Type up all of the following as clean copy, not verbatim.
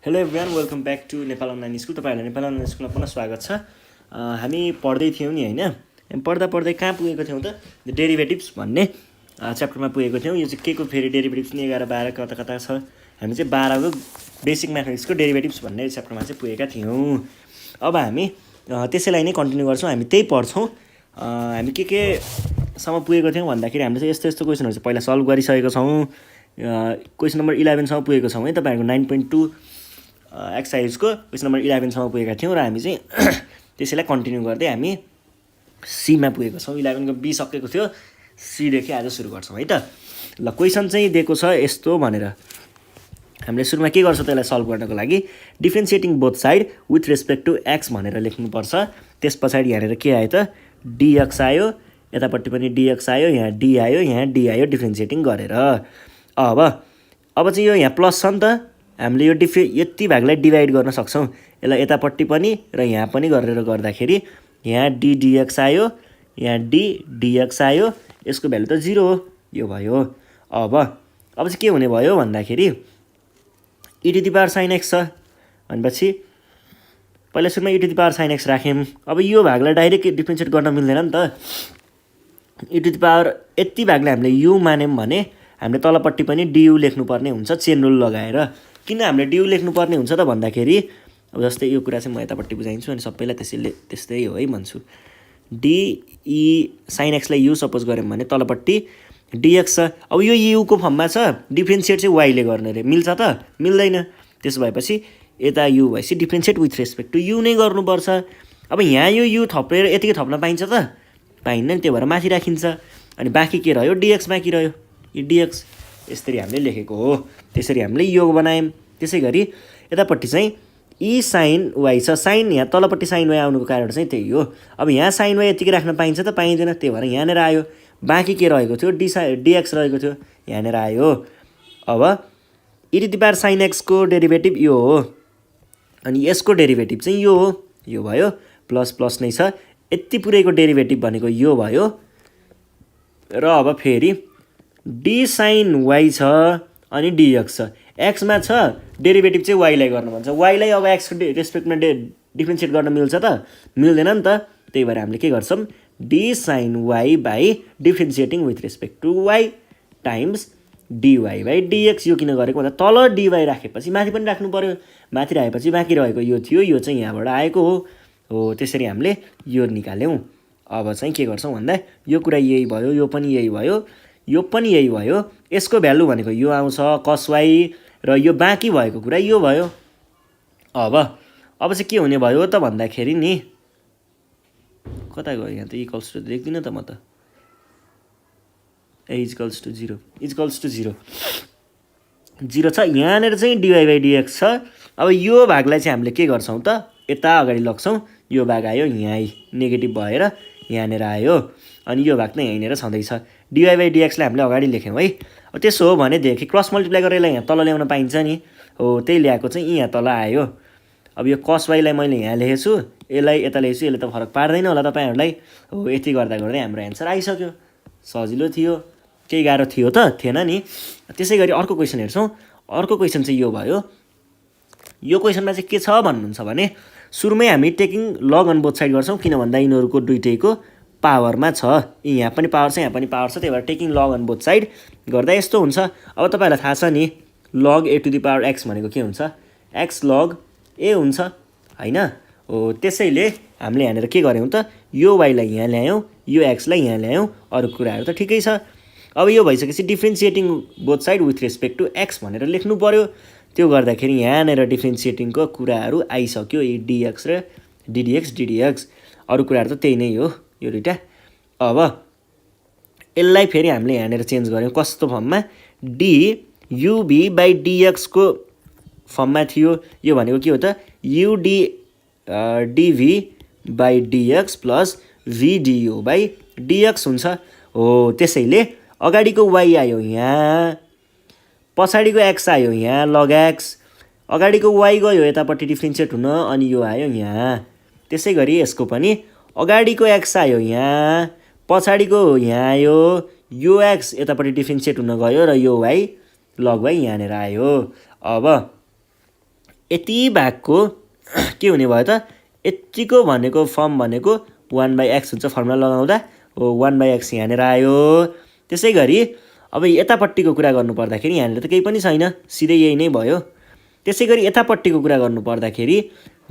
Hello everyone, welcome back to Nepal online school. तपाईँहरूलाई Nepal online स्कुलमा पुनः स्वागत छ। हामी पढ्दै थियौँ नि होइन, पढ्दा कहाँ पुगेको थियौँ त? डेरिभेटिभ्स भन्ने च्याप्टरमा पुगेको थियौँ। यो चाहिँ के को फेरि डेरिभेटिभ्स नि 11, 12 कता कता छ। हामी चाहिँ 12 को बेसिक म्याथमेटिक्सको डेरिभेटिभ्स भन्ने च्याप्टरमा चाहिँ पुगेका थियौँ। अब हामी त्यसैलाई नै कन्टिन्यू गर्छौँ, हामी त्यही पढ्छौँ। हामी के सम्म पुगेको थियौँ भन्दाखेरि हामीले चाहिँ यस्तो क्वेसनहरू चाहिँ पहिला सल्भ गरिसकेको छौँ। क्वेसन नम्बर 11 सम्म पुगेको छौँ है। तपाईँहरूको 9.2 एक्सर्साइजको क्वेसन नम्बर 11 सम्म पुगेका थियौँ र हामी चाहिँ त्यसैलाई कन्टिन्यू गर्दै हामी सीमा पुगेको छौँ। 11 को बी सकेको थियो, सीदेखि आज सुरु गर्छौँ है त। ल, क्वेसन चाहिँ दिएको छ यस्तो भनेर हामीले सुरुमा के गर्छौँ त्यसलाई सल्भ गर्नको लागि differentiating both side with respect to x भनेर लेख्नुपर्छ। त्यस पछाडि यहाँनिर के आयो त? डिएक्स आयो, यतापट्टि पनि डिएक्स आयो, यहाँ डी आयो, यहाँ डी आयो डिफ्रेन्सिएटिङ गरेर। अब चाहिँ यो यहाँ प्लस छ नि त, हामीले यो यति भागलाई डिभाइड गर्न सक्छौँ। यसलाई यतापट्टि पनि र यहाँ पनि गरेर गर्दाखेरि यहाँ डी डिएक्स आयो, यहाँ डी डिएक्स आयो, यसको भ्यालु त 0 हो, यो भयो। अब चाहिँ के हुने भयो भन्दाखेरि e⁻sin x छ भनेपछि पहिला सुरुमा e⁻sin x राख्यौँ। अब यो भागलाई डाइरेक्ट डिफ्रेन्सिएट गर्न मिल्दैन नि त। यति भागले हामीले u मान्यौँ भने हामीले तलपट्टि पनि du लेख्नुपर्ने हुन्छ चेन रुल लगाएर। किन हामीले du लेख्नुपर्ने हुन्छ त भन्दाखेरि अब जस्तै यो कुरा चाहिँ म यतापट्टि बुझाइदिन्छु अनि सबैलाई त्यस्तै हो है भन्छु। sin x लाई u सपोज गऱ्यौँ भने तलपट्टि dx छ। अब यो u को फर्ममा छ, डिफ्रेन्सिएट चाहिँ y ले गर्ने रे, मिल्छ त? मिल्दैन। त्यसो भएपछि यता u भएपछि differentiate with respect to u नै गर्नुपर्छ। अब यहाँ यो u थपेर यतिकै थप्न पाइन्छ त? पाइन्न नि, त्यो भएर माथि राखिन्छ। अनि बाँकी के रह्यो? dx बाँकी रह्यो। यो dx यसरी हामीले लेखेको हो, त्यसरी हामीले योग बनायौँ। त्यसै गरी यतापट्टि चाहिँ e sin y छ। साइन यहाँ तलपट्टि sin y आउनुको कारण चाहिँ त्यही हो। अब यहाँ sin y यतिकै राख्न पाइन्छ त? पाइँदैन, त्यही भएर यहाँनिर आयो। बाँकी के रहेको थियो? dx रहेको थियो, यहाँनिर आयो। अब e⁻sin x को डेरिभेटिभ यो हो, अनि यसको डेरिभेटिभ चाहिँ यो हो, यो भयो। प्लस प्लस नै छ, यति पुरैको डेरिभेटिभ भनेको यो भयो। र अब फेरि d sin y छ अनि dx छ, एक्समा छ, डेरिभेटिभ चाहिँ y लाई गर्नु भन्छ। y लाई अब एक्सको रेस्पेक्टमा डिफ्रेन्सिएट गर्न मिल्छ त? मिल्दैन नि त। त्यही भएर हामीले के गर्छौँ? d sin y by differentiating with respect to y times dy by dx। यो किन गरेको भन्दा तल dy राखेपछि माथि पनि राख्नु पर्यो। माथि राखेपछि बाँकी रहेको यो थियो, यो चाहिँ यहाँबाट आएको हो। त्यसरी हामीले यो निकाल्यौँ। अब चाहिँ के गर्छौँ भन्दा यो कुरा यही भयो, यो पनि यही भयो, यो पनि यही भयो। यसको भ्यालु भनेको यो आउँछ cos y, र यो बाँकी भएको कुरा यो भयो। अब चाहिँ के हुने भयो त भन्दाखेरि नि, कता गयो यहाँ त? इक्वल्स टु देख्दिनँ त म त। इक्वल्स टु 0 0 छ। यहाँनिर चाहिँ dy बाई dx छ। अब यो भागलाई चाहिँ हामीले के गर्छौँ त? यता अगाडि लग्छौँ। यो भाग आयो यहाँ नेगेटिभ भएर यहाँनिर आयो, अनि यो भाग त यहीँनिर छँदैछ। dy बाई dx लाई हामीले अगाडि लेख्यौँ है। अब त्यसो हो भनेदेखि क्रस मल्टिप्लाई गरेर यसलाई यहाँ तल ल्याउन पाइन्छ नि। हो, त्यही ल्याएको चाहिँ यहाँ तल आयो। अब यो cos y लाई मैले यहाँ लेखेको छु, यसलाई यता लेखेछु, यसले त फरक पार्दैन होला तपाईँहरूलाई। हो, यति गर्दा गर्दै हाम्रो एन्सर आइसक्यो। सजिलो थियो, केही गाह्रो थियो त? थिएन नि। त्यसै गरी अर्को क्वेसन हेर्छौँ। अर्को क्वेसन चाहिँ यो भयो। यो क्वेसनमा चाहिँ के छ भन्नुहुन्छ भने सुरुमै हामी taking log on both side गर्छौँ, किन भन्दा यिनीहरूको दुइटैको पावरमा छ। यहाँ पनि पावर छ, यहाँ पनि पावर छ, त्यही भएर taking log on both side गर्दा यस्तो हुन्छ। अब तपाईँहरूलाई थाहा छ नि, लग a⁻x भनेको के हुन्छ? x log a हुन्छ होइन? हो, त्यसैले हामीले यहाँनिर के गर्यौँ त? यो y लाई यहाँ ल्यायौँ, यो x लाई यहाँ ल्यायौँ, अरू कुराहरू त ठिकै छ। अब यो भइसकेपछि differentiating both side with respect to x भनेर लेख्नु पर्यो। त्यो गर्दाखेरि यहाँनिर डिफ्रेन्सिएटिङको कुराहरू आइसक्यो, dx र ddx। अरू कुराहरू त त्यही नै हो, यो दुइटा। अब यसलाई फेरि हामीले यहाँनिर चेन्ज गऱ्यौँ कस्तो फर्ममा? dub बाई dx को फर्ममा थियो। यो भनेको के हो त? dv by dx plus vdu by dx हुन्छ। हो, त्यसैले अगाडिको y आयो यहाँ, पछाडिको x आयो यहाँ log x, अगाडिको y गयो यतापट्टि डिफ्रेन्सिएट हुन, अनि यो आयो यहाँ। त्यसै गरी यसको पनि अगाडिको x आयो यहाँ, पछाडिको यहाँ आयो, यो x यतापट्टि डिफ्रेन्सिएट हुन गयो, र यो y log y यहाँनिर आयो। अब यति भागको के हुने भयो त यतिको भनेको फर्म भनेको 1/x हुन्छ फर्मुला लगाउँदा 1/x यहाँनिर आयो। त्यसै गरी अब यतापट्टिको कुरा गर्नु पर्दाखेरि यहाँनिर त केही पनि छैन सिधै यही नै भयो। त्यसै गरी यतापट्टिको कुरा गर्नु पर्दाखेरि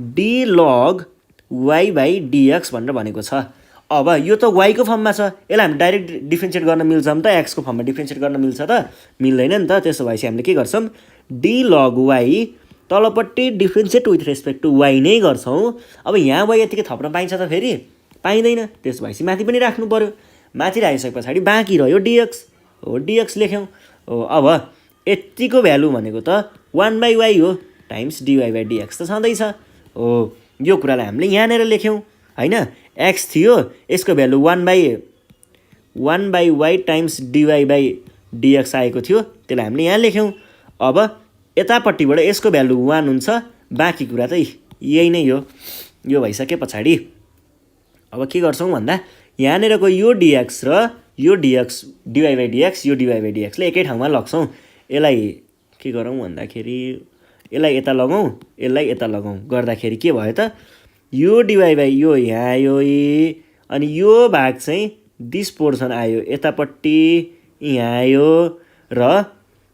d log y/dx भनेर भनेको छ। अब यो त y को फर्ममा छ यसलाई हामी डाइरेक्ट डिफरेन्सिएट गर्न मिल्छ नि त x को फर्ममा डिफरेन्सिएट गर्न मिल्छ त मिल्दैन नि त। त्यसो भएपछि हामीले के गर्छौँ d log y तलपट्टि differentiate with respect to y नै गर्छौँ। अब यहाँ y यतिकै थप्न पाइन्छ त फेरि पाइँदैन। त्यसो भएपछि माथि पनि राख्नु पर्यो। माथि राखिसके पछाडि बाँकी रह्यो dx हो dx लेख्यौँ। अब यतिको भ्यालु भनेको त 1/y हो टाइम्स dy/dx त छँदैछ हो। यो कुरालाई हामीले यहाँनिर लेख्यौँ होइन x थियो यसको भ्यालु 1/y टाइम्स dy/dx आएको थियो त्यसलाई हामीले यहाँ लेख्यौँ। अब यतापट्टिबाट यसको भ्यालु 1 हुन्छ बाँकी कुरा त यही नै हो। यो भइसके पछाडि अब के गर्छौँ भन्दा यहाँनिरको यो dx र यो dx dy/dx यो dy/dx ले एकै ठाउँमा लग्छौँ। यसलाई के गरौँ भन्दाखेरि यसलाई यता लगाउँ यसलाई यता लगाउँ गर्दाखेरि के भयो त यो dy यो यहाँ आयो अनि यो भाग चाहिँ दिस पोर्सन आयो यतापट्टि यहाँ आयो र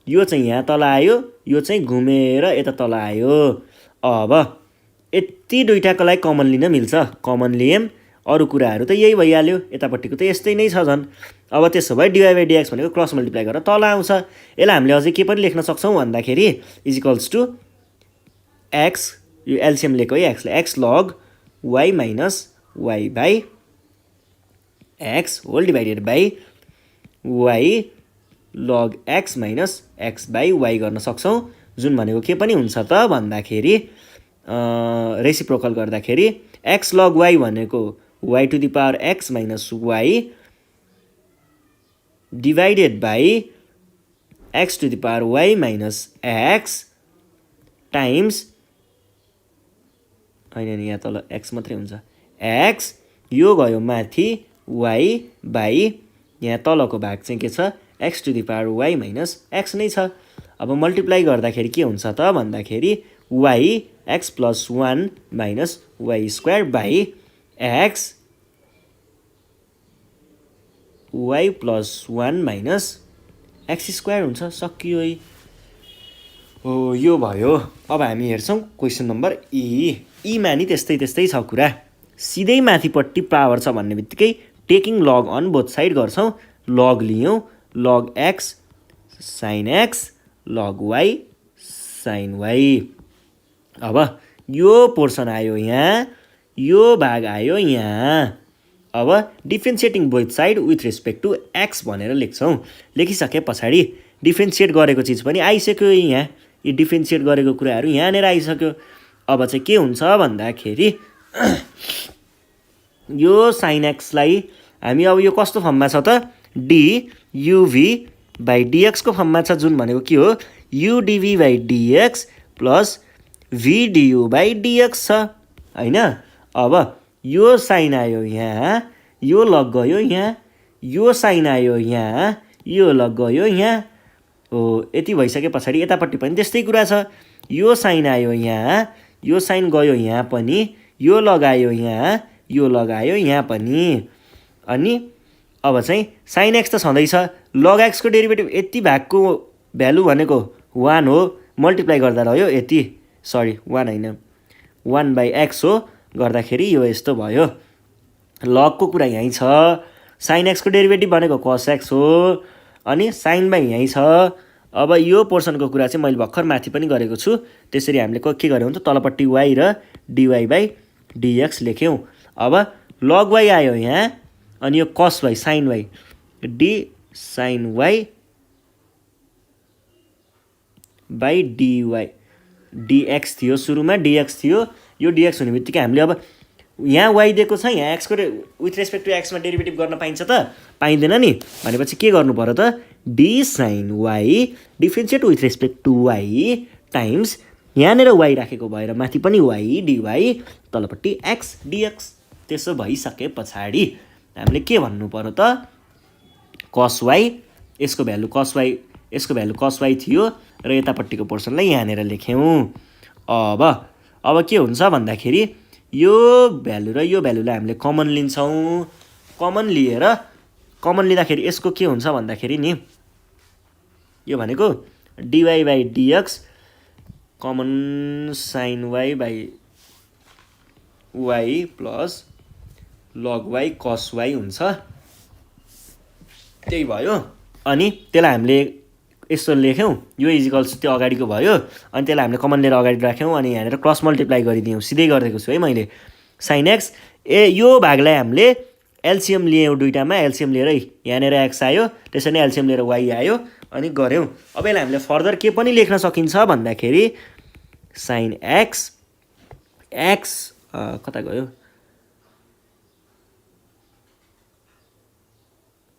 यो चाहिँ यहाँ तल आयो यो चाहिँ घुमेर यता तल आयो। अब यति दुईटाको लागि कमन लिन मिल्छ कमन लियौँ अरू कुराहरू त यही भइहाल्यो यतापट्टिको त यस्तै नै छ झन्। अब त्यसो भए dy/dx भनेको क्रस मल्टिप्लाई गरेर तल आउँछ। यसलाई हामीले अझै के पनि लेख्न सक्छौँ भन्दाखेरि इजिकल्स टु x यो एलसिएम लिएको है x x log y minus y/x whole divided by y log x minus x/y गर्न सक्छौँ जुन भनेको के पनि हुन्छ त भन्दाखेरि रेसिप्रोकल गर्दाखेरि x log y भनेको y to the power x minus y divided by x to the power y minus x times होइन नि यहाँ तल x मात्रै हुन्छ x यो गयो माथि y बाई यहाँ तलको भाग चाहिँ के छ x to the power y minus x नै छ। अब मल्टिप्लाई गर्दाखेरि के हुन्छ त भन्दाखेरि y x plus 1 minus y square by x y plus 1 minus x square हुन्छ सकियो है। हो यो भयो। अब हामी हेर्छौँ क्वेसन नम्बर ईमा नि त्यस्तै छ कुरा सिधै माथिपट्टि पावर छ भन्ने बित्तिकै taking log on both side गर्छौँ। लग लियौँ log x sine x log y sine y। अब यो पोर्सन आयो यहाँ यो भाग आयो यहाँ। अब differentiating both side with respect to x भनेर लेख्छौँ। लेखिसके पछाडि डिफ्रेन्सिएट गरेको चिज पनि आइसक्यो यहाँ यी डिफ्रेन्सिएट गरेको कुराहरू यहाँनिर आइसक्यो। अब चाहिँ के हुन्छ भन्दाखेरि यो साइन एक्सलाई हामी अब यो कस्तो फर्ममा छ त duv/dx को फर्ममा छ जुन भनेको के हो udv/dx प्लस vdu/dx छ होइन। अब यो साइन आयो यहाँ यो लग गयो यहाँ यो साइन आयो यहाँ यो लग गयो यहाँ हो। यति भइसके पछाडि यतापट्टि पनि त्यस्तै कुरा छ यो साइन आयो यहाँ यो साइन गयो यहाँ पनि यो लगायो यहाँ यो लगायो यहाँ पनि। अनि अब चाहिँ साइन एक्स त छँदैछ लग एक्सको डेरिभेटिभ यति भागको भ्यालु भनेको 1 हो मल्टिप्लाई गर्दा रह्यो यति सरी 1 होइन 1/x हो गर्दाखेरि यो यस्तो भयो। लगको कुरा यहीँ छ साइन एक्सको डेरिभेटिभ भनेको कस एक्स हो अनि साइन बाई यहीँ छ। अब यो पोर्सनको कुरा चाहिँ मैले भर्खर माथि पनि गरेको छु त्यसरी हामीले के गर्यौँ त तलपट्टि y र dy/dx लेख्यौँ। अब लग y आयो यहाँ अनि यो cos y sine y d sine y by dy dx थियो सुरुमा dx थियो यो dx हुने बित्तिकै हामीले अब यहाँ y दिएको छ यहाँ x को विथ रेस्पेक्ट टु x मा डेरिभेटिभ गर्न पाइन्छ त पाइँदैन नि भनेपछि के गर्नु पर्यो त d sine y differentiate with respect to y times यहाँनिर y राखेको भएर माथि पनि y dy तलपट्टि x dx। त्यसो भइसके पछाडि हामीले के भन्नु पर्यो त cos y यसको भ्यालु cos y थियो र यतापट्टिको पोर्सनलाई यहाँनिर लेख्यौँ। अब के हुन्छ भन्दाखेरि यो भ्यालु र यो भ्यालुलाई हामीले कमन लिन्छौँ। कमन लिँदाखेरि यसको के हुन्छ भन्दाखेरि नि यो भनेको dy by dx common sin y by y plus log y cos y हुन्छ। त्यही भयो। अनि त्यसलाई हामीले यसो लेख्यौँ, यो इजिकल्स त्यो अगाडिको भयो। अनि त्यसलाई हामीले कमन लिएर अगाडि राख्यौँ अनि यहाँनिर क्रस मल्टिप्लाई गरिदियौँ। सिधै गरिदिएको छु है मैले। sin x यो भागलाई हामीले एलसिएम लियौँ, दुईटामा एलसिएम लिएर यहाँनिर x आयो, त्यसरी नै एलसिएम लिएर y आयो अनि गऱ्यौँ। अब यसलाई हामीले फर्दर के पनि लेख्न सकिन्छ भन्दाखेरि sin x कता गयो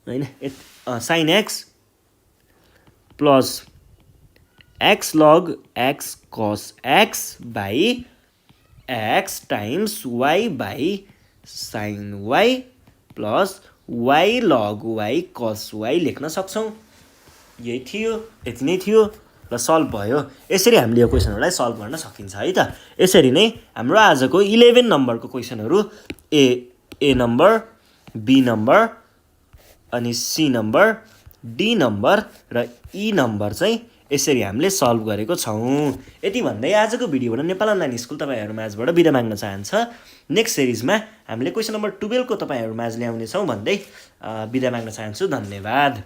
हैन, sin x plus x log x cos x by x times y by sin y plus y log y cos y लेख्न सक्छौँ। यही थियो, यति नै थियो। ल सल्भ भयो। यसरी हामीले यो क्वेसनहरूलाई सल्भ गर्न सकिन्छ है त। यसरी नै हाम्रो आजको 11 नम्बरको क्वेसनहरू ए नम्बर, बी नम्बर अनि सी नम्बर, डी नम्बर र ई नम्बर चाहिँ यसरी हामीले सल्भ गरेको छौँ। यति भन्दै आजको भिडियोबाट नेपाल अनलाइन स्कुल तपाईँहरू माझबाट बिदा माग्न चाहन्छ। नेक्स्ट सिरिजमा हामीले क्वेसन नम्बर 12 को तपाईँहरू माझ ल्याउनेछौँ भन्दै बिदा माग्न चाहन्छु। धन्यवाद।